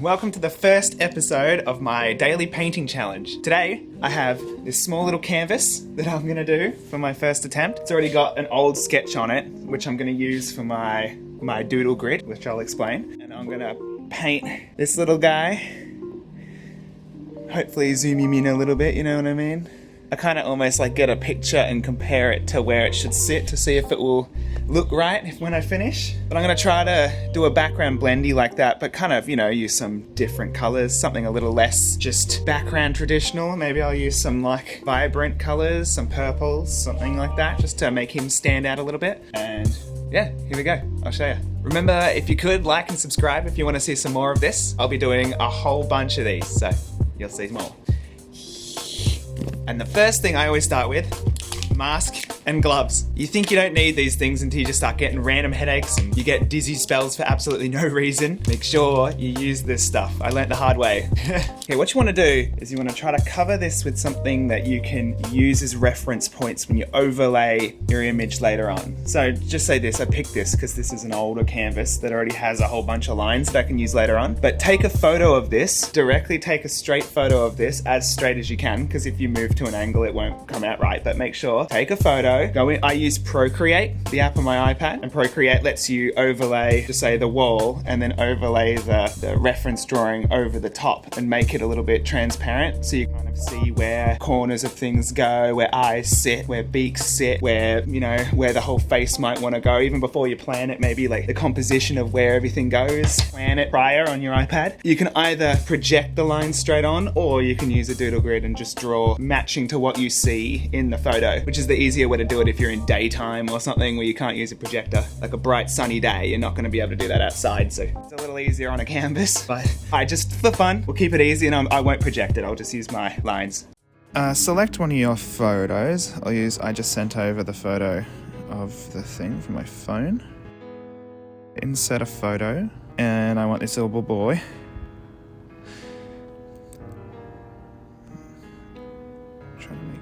Welcome to the first episode of my daily painting challenge. Today, I have this small little canvas that I'm gonna do for my first attempt. It's already got an old sketch on it, which I'm gonna use for my doodle grid, which I'll explain. And I'm gonna paint this little guy. Hopefully zoom him in a little bit, you know what I mean? I kind of almost like get a picture and compare it to where it should sit to see if it will look right when I finish. But I'm gonna try to do a background blendy like that, but kind of, use some different colors, something a little less just background traditional. Maybe I'll use some like vibrant colors, some purples, something like that, just to make him stand out a little bit. And yeah, here we go. I'll show you. Remember, if you could, like and subscribe if you want to see some more of this. I'll be doing a whole bunch of these, so you'll see more. And the first thing I always start with, mask and gloves. You think you don't need these things until you just start getting random headaches and you get dizzy spells for absolutely no reason. Make sure you use this stuff. I learnt the hard way. Okay, what you want to do is you want to try to cover this with something that you can use as reference points when you overlay your image later on. So just say this, I picked this because this is an older canvas that already has a whole bunch of lines that I can use later on. But take a photo of this, directly take a straight photo of this, as straight as you can, because if you move to an angle it won't come out right, but make sure, take a photo. Go in. I use Procreate, the app on my iPad, and Procreate lets you overlay, just say the wall, and then overlay the reference drawing over the top and make it a little bit transparent so you kind of see where corners of things go, where eyes sit, where beaks sit, where the whole face might want to go. Even before you plan it, maybe like the composition of where everything goes. Plan it prior on your iPad. You can either project the lines straight on, or you can use a doodle grid and just draw matching to what you see in the photo, which is the easier way to do it if you're in daytime or something where you can't use a projector. Like a bright sunny day, you're not going to be able to do that outside, so it's a little easier on a canvas. But just for fun, we'll keep it easy and I won't project it, I'll just use my lines. Select one of your photos. I just sent over the photo of the thing from my phone. Insert a photo, and I want this little boy.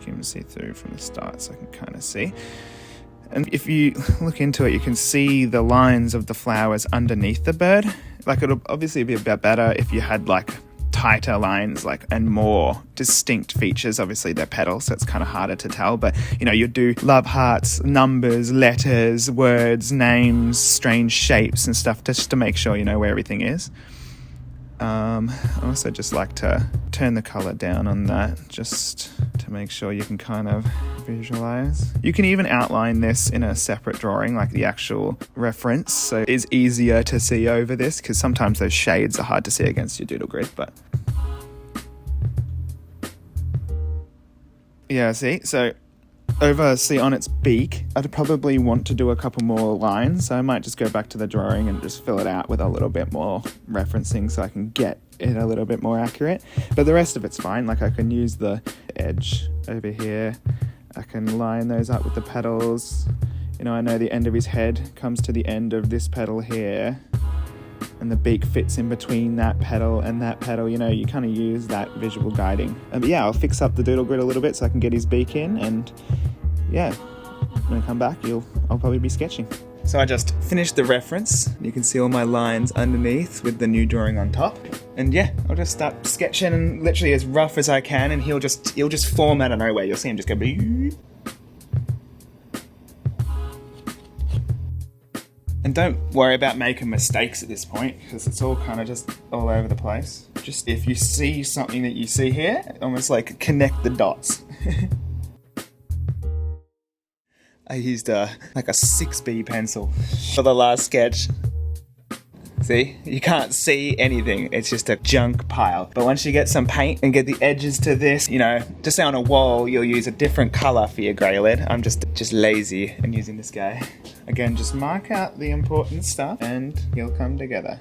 Him see through from the start so I can kind of see. And if you look into it, you can see the lines of the flowers underneath the bird. Like, it'll obviously be a bit better if you had like tighter lines, and more distinct features. Obviously they're petals, so it's kind of harder to tell, but you do love hearts, numbers, letters, words, names, strange shapes and stuff, just to make sure you know where everything is. I also just like to turn the color down on that just to make sure you can kind of visualize. You can even outline this in a separate drawing, like the actual reference, so it's easier to see over this, because sometimes those shades are hard to see against your doodle grid. But yeah, see, so over, see, on its beak, I'd probably want to do a couple more lines, so I might just go back to the drawing and just fill it out with a little bit more referencing so I can get it a little bit more accurate. But the rest of it's fine. Like, I can use the edge over here, I can line those up with the petals. I know the end of his head comes to the end of this petal here, and the beak fits in between that petal and that petal. You kind of use that visual guiding. But yeah, I'll fix up the doodle grid a little bit so I can get his beak in, and yeah, when I come back, I'll probably be sketching. So I just finished the reference. You can see all my lines underneath with the new drawing on top. And yeah, I'll just start sketching, and literally as rough as I can, and he'll just form out of nowhere. You'll see him just go beep. And don't worry about making mistakes at this point, because it's all kind of just all over the place. Just if you see something that you see here, almost like connect the dots. I used a 6B pencil for the last sketch. See? You can't see anything. It's just a junk pile. But once you get some paint and get the edges to this, just say on a wall, you'll use a different color for your grey lead. I'm just lazy and using this guy. Again, just mark out the important stuff and you'll come together.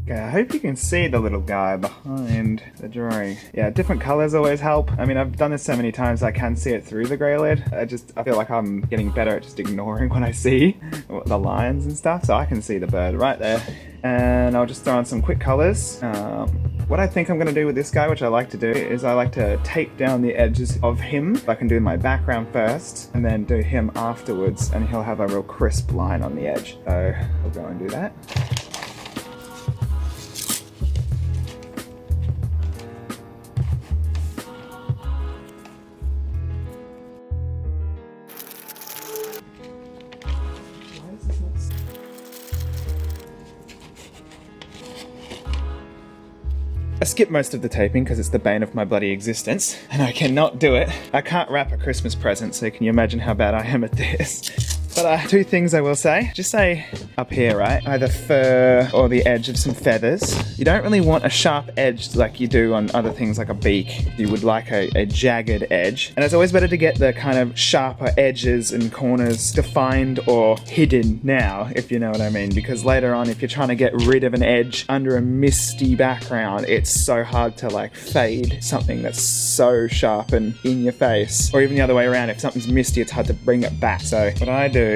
Okay, I hope you can see the little guy behind the drawing. Yeah, different colors always help. I mean, I've done this so many times I can see it through the grey lead. I feel like I'm getting better at just ignoring what I see, the lines and stuff, so I can see the bird right there. And I'll just throw on some quick colors. What I think I'm going to do with this guy, which I like to do, is I like to tape down the edges of him. I can do my background first and then do him afterwards, and he'll have a real crisp line on the edge. So I'll go and do that. I skip most of the taping because it's the bane of my bloody existence, and I cannot do it. I can't wrap a Christmas present, so can you imagine how bad I am at this? But two things I will say. Just say up here, right? Either fur or the edge of some feathers. You don't really want a sharp edge like you do on other things like a beak. You would like a jagged edge. And it's always better to get the kind of sharper edges and corners defined or hidden now, if you know what I mean. Because later on, if you're trying to get rid of an edge under a misty background, it's so hard to like fade something that's so sharp and in your face. Or even the other way around, if something's misty, it's hard to bring it back. So what I do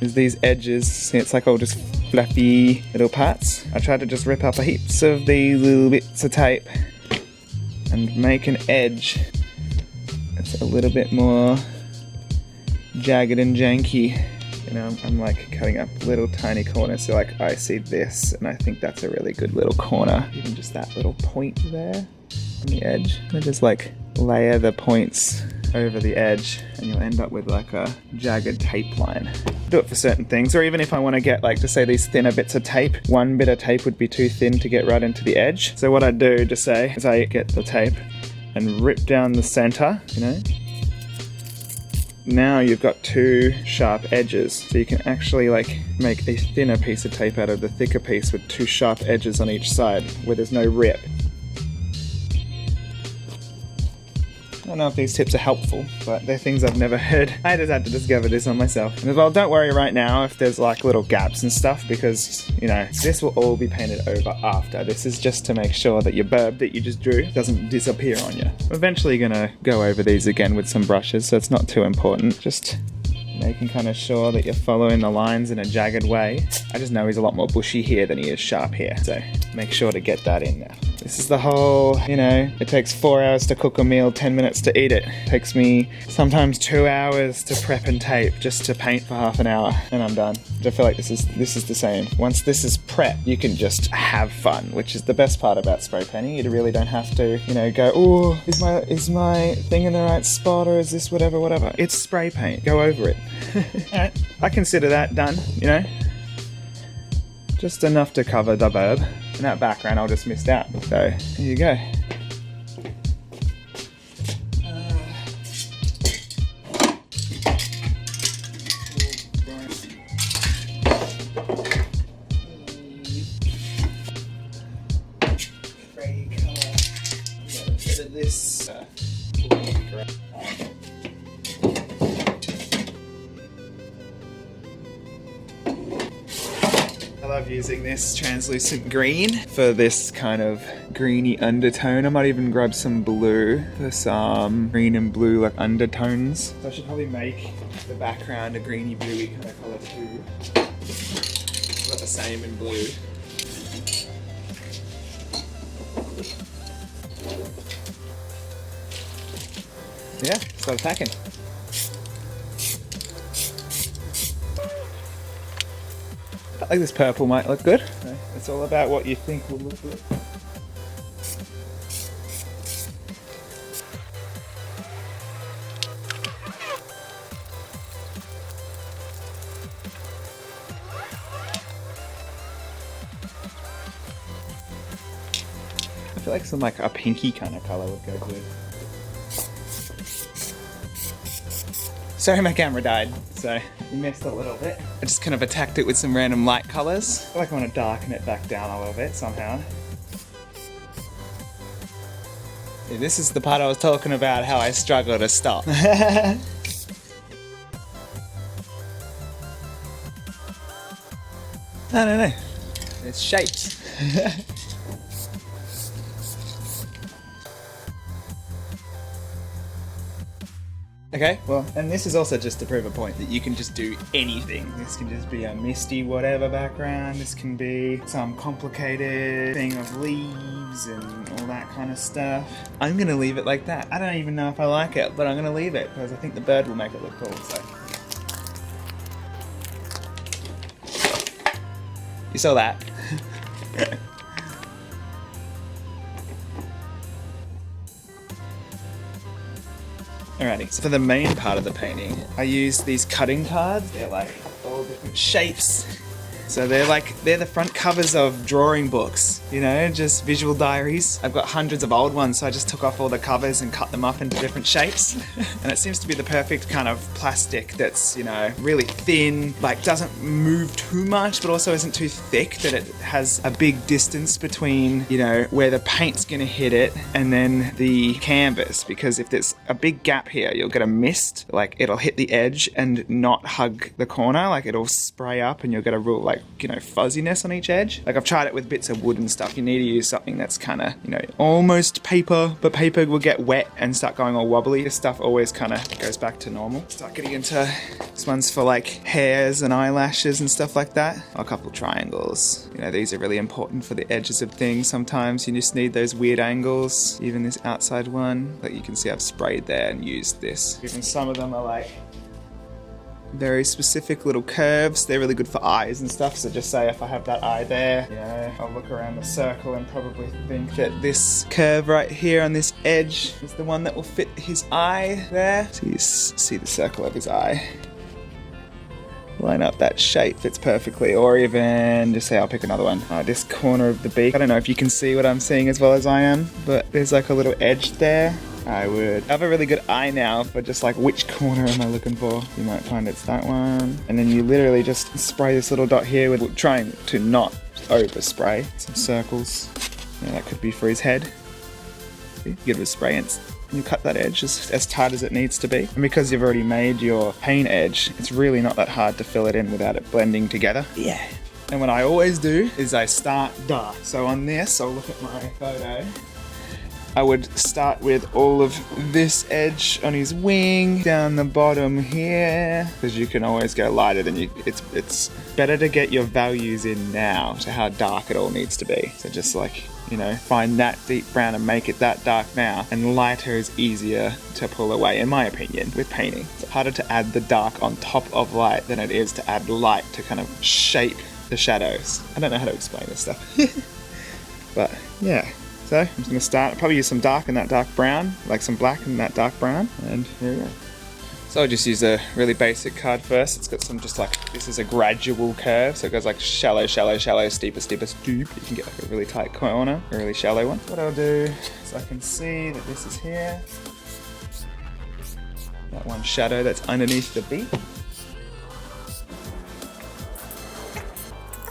is these edges, see, it's like all just fluffy little parts. I try to just rip up heaps of these little bits of tape and make an edge that's a little bit more jagged and janky. You know, I'm like cutting up little tiny corners, so like I see this and I think that's a really good little corner. Even just that little point there on the edge. I just like layer the points over the edge and you'll end up with like a jagged tape line. Do it for certain things, or even if I want to get like, to say, these thinner bits of tape, one bit of tape would be too thin to get right into the edge. So what I do, to say, is I get the tape and rip down the center, you know. Now you've got two sharp edges, so you can actually like make a thinner piece of tape out of the thicker piece with two sharp edges on each side where there's no rip. I don't know if these tips are helpful, but they're things I've never heard. I just had to discover this on myself. And as well, don't worry right now if there's like little gaps and stuff, because, you know, this will all be painted over after. This is just to make sure that your burb that you just drew doesn't disappear on you. I'm eventually gonna go over these again with some brushes, so it's not too important. Just making kind of sure that you're following the lines in a jagged way. I just know he's a lot more bushy here than he is sharp here, so make sure to get that in now. This is the whole, you know, it takes 4 hours to cook a meal, 10 minutes to eat it. It takes me sometimes 2 hours to prep and tape just to paint for half an hour, and I'm done. I feel like this is the same. Once this is prepped, you can just have fun, which is the best part about spray painting. You really don't have to, you know, go, oh, is my thing in the right spot, or is this whatever. It's spray paint. Go over it. Alright, I consider that done, you know. Just enough to cover the burb. In that background I'll just missed out. So, here you go. Grey colour. Get a bit of this. I love using this translucent green for this kind of greeny undertone. I might even grab some blue for some green and blue like undertones. So I should probably make the background a greeny bluey kind of colour too. Got the same in blue. Yeah, start attacking. I think this purple might look good. It's all about what you think will look good. I feel like some like a pinky kind of colour would go good. Sorry, my camera died, so we missed a little bit. I just kind of attacked it with some random light colours. I feel like I want to darken it back down a little bit somehow. Yeah, this is the part I was talking about, how I struggle to stop. I don't know. It's shapes. Okay, well, and this is also just to prove a point that you can just do anything. This can just be a misty whatever background. This can be some complicated thing of leaves and all that kind of stuff. I'm gonna leave it like that. I don't even know if I like it, but I'm gonna leave it because I think the bird will make it look cool, so. You saw that. Alrighty, so for the main part of the painting, I used these cutting cards. They're like all different shapes. So they're the front covers of drawing books, you know, just visual diaries. I've got hundreds of old ones, so I just took off all the covers and cut them up into different shapes. And it seems to be the perfect kind of plastic that's, you know, really thin, like doesn't move too much, but also isn't too thick, that it has a big distance between, you know, where the paint's gonna hit it and then the canvas. Because if there's a big gap here, you'll get a mist, like it'll hit the edge and not hug the corner, like it'll spray up and you'll get a real, like, you know, fuzziness on each edge. Like I've tried it with bits of wood and stuff. You need to use something that's kind of, you know, almost paper, but paper will get wet and start going all wobbly. This stuff always kind of goes back to normal. Start getting into, this one's for like hairs and eyelashes and stuff like that. A couple triangles. You know, these are really important for the edges of things. Sometimes you just need those weird angles. Even this outside one, like you can see I've sprayed there and used this. Even some of them are like very specific little curves. They're really good for eyes and stuff. So just say if I have that eye there, yeah, I'll look around the circle and probably think that this curve right here on this edge is the one that will fit his eye there. So you see the circle of his eye. Line up that shape, fits perfectly. Or even just say I'll pick another one. This corner of the beak. I don't know if you can see what I'm seeing as well as I am, but there's like a little edge there. I have a really good eye now for just like which corner am I looking for. You might find it's that one. And then you literally just spray this little dot here with trying to not overspray. Some circles. Yeah, that could be for his head. See? Give it a spray and you cut that edge as tight as it needs to be. And because you've already made your paint edge, it's really not that hard to fill it in without it blending together. Yeah. And what I always do is I start dark. So on this, I'll look at my photo. I would start with all of this edge on his wing, down the bottom here, because you can always go lighter than you, it's better to get your values in now to how dark it all needs to be. So just like, you know, find that deep brown and make it that dark now, and lighter is easier to pull away, in my opinion, with painting. It's harder to add the dark on top of light than it is to add light to kind of shape the shadows. I don't know how to explain this stuff. But yeah. So I'm just going to start, probably use some dark in that dark brown, like some black in that dark brown, and here we go. So I'll just use a really basic card first. It's got some just like, this is a gradual curve, so it goes like shallow, shallow, shallow, steeper, steeper, steep. You can get like a really tight corner, a really shallow one. What I'll do is I can see that this is here. That one shadow that's underneath the beak.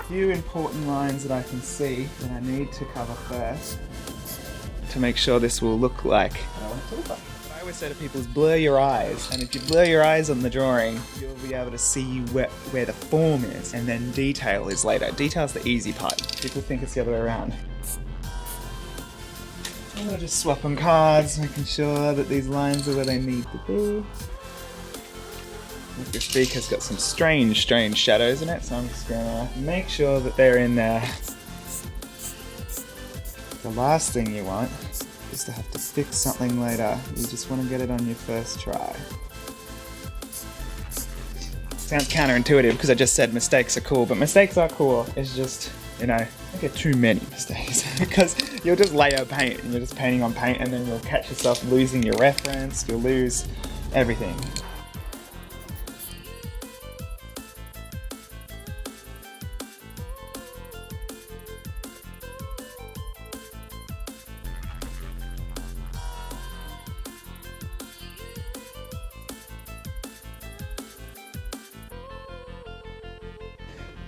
Few important lines that I can see that I need to cover first to make sure this will look like what I want it to look like. What I always say to people is blur your eyes, and if you blur your eyes on the drawing, you'll be able to see where the form is, and then detail is later. Detail's the easy part. People think it's the other way around. I'm going to just swap on cards, making sure that these lines are where they need to be. This beak has got some strange shadows in it, so I'm just gonna make sure that they're in there. The last thing you want is to have to fix something later. You just want to get it on your first try. Sounds counterintuitive because I just said mistakes are cool, but mistakes are cool. It's just, you know, don't get too many mistakes because you'll just layer paint and you're just painting on paint, and then you'll catch yourself losing your reference, you'll lose everything.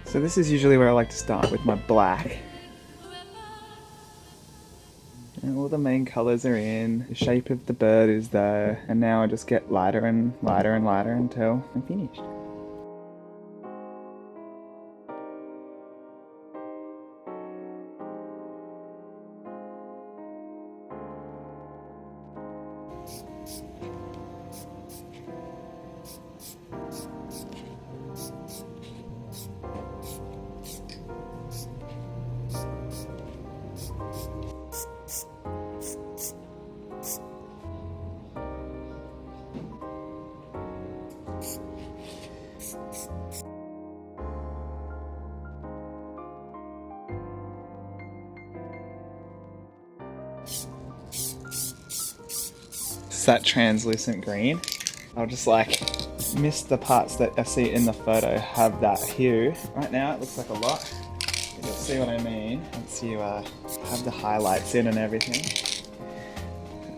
So this is usually where I like to start with my black. And all the main colours are in, the shape of the bird is there, and now I just get lighter and lighter and lighter until I'm finished. It's that translucent green. I'll just like miss the parts that I see in the photo have that hue. Right now it looks like a lot. You'll see what I mean once you have the highlights in and everything.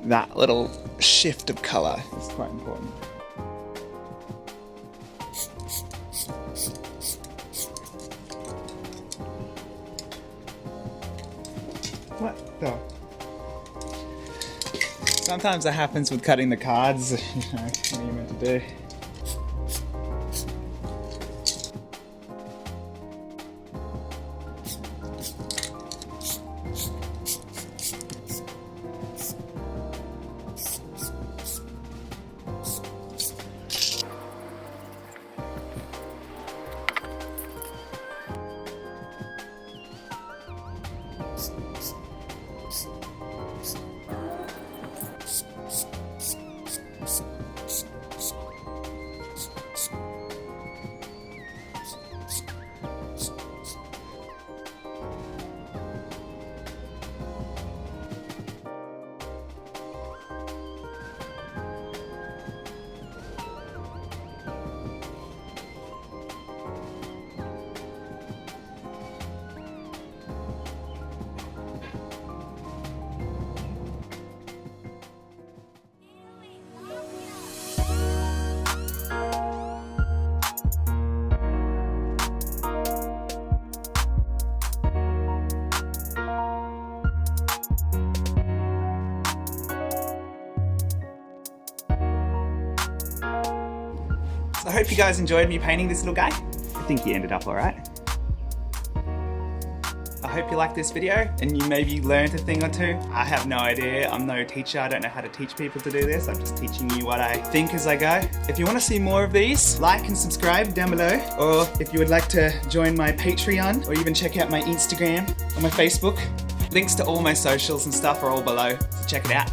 That little shift of colour is quite important. What the? Sometimes that happens with cutting the cards, you know, what are you meant to do? So I hope you guys enjoyed me painting this little guy. I think he ended up alright. I hope you liked this video and you maybe learned a thing or two. I have no idea, I'm no teacher, I don't know how to teach people to do this. I'm just teaching you what I think as I go. If you want to see more of these, like and subscribe down below. Or if you would like to join my Patreon or even check out my Instagram or my Facebook. Links to all my socials and stuff are all below, so check it out.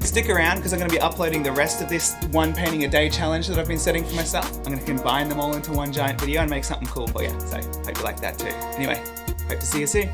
Stick around because I'm going to be uploading the rest of this one painting a day challenge that I've been setting for myself. I'm going to combine them all into one giant video and make something cool for you. So hope you like that too. Anyway, hope to see you soon.